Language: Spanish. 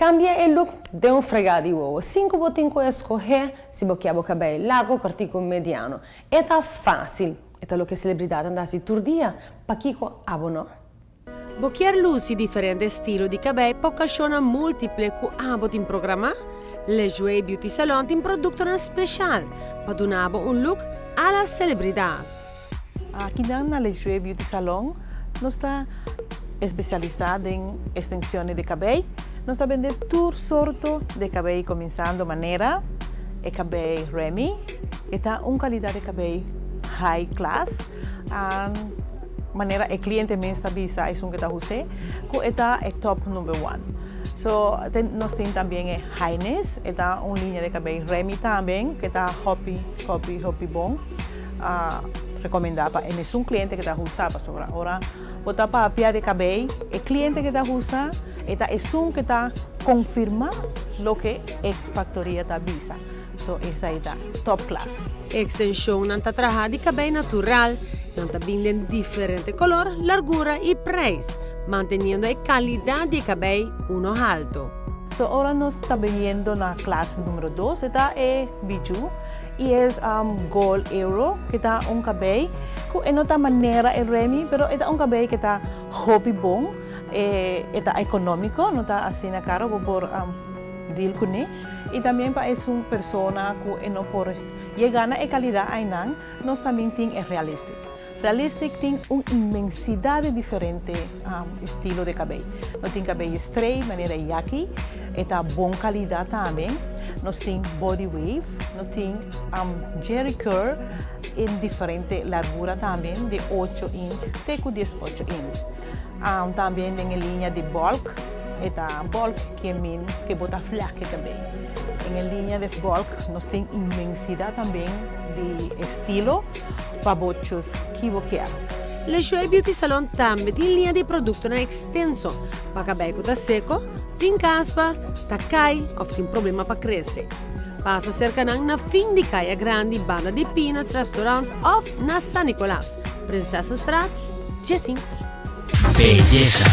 Cambia el look de un fregado de huevo. 5 botincos a escoger si boquiabo cabello largo, cortico o mediano. Está fácil. Está lo que celebridad andasi turdia, pa Kiko abono. Bocchiar luci differenti stili di cabello può occasiona multiple cu abot in programma. Le Jouet Beauty Salon ti producono special per donare un look alla celebridad. Aqui na Le Jouet Beauty Salon, nós está especializado em extensões de cabelo. Nós está vendendo todo sorto de cabelo, começando maneira e cabelo Remy. Está uma qualidade de cabelo high class. Maneira e cliente mesmo está bisa é um que está usando, que está é top number 1. So nós temos também é Highness, está uma linha de cabelo Remy também, que está hoppy bom. Recomendar para um cliente que está usando para sobrar. Agora, botar para a pia de cabelo, o cliente que está usando, é um que está confirma o que a factoria está bisa. So essa aí está top class. Extensione non ta traha di cabello natural, non ta binden differente color, largura e precio, mantenendo la qualità di cabello uno alto. So ahora nos está viendo la clase número 2, esta es Bijou y es Gold Euro, que está un cabello que en otra manera es Remy, pero es un cabello que está hobby bon, está económico, no está así na caro por deal con él. Y también para es una persona que no por llegar a calidad ainang, nos también tiene es realístico. Realistic tiene una inmensidad de diferentes estilos de cabello. Nos tiene cabello straight, manera yaki, está buena calidad también. Nos tiene body wave, nos tiene jerry curl en diferente largura también, de 8 inch, de 18 inch. También en línea de bulk, está bulk que bota flaque cabello. En línea de bulk nos tiene inmensidad también de estilo para bochos equivocar. Le Jouet Beauty Salon también tiene línea de producto extenso para cabello que está seco, tin caspa, ta cai o tiene problema para crecer. Passa cerca na fin di caia grandi banda di Peanuts Restaurant of na San Nicolás, Princesa Strat, G5. Belleza.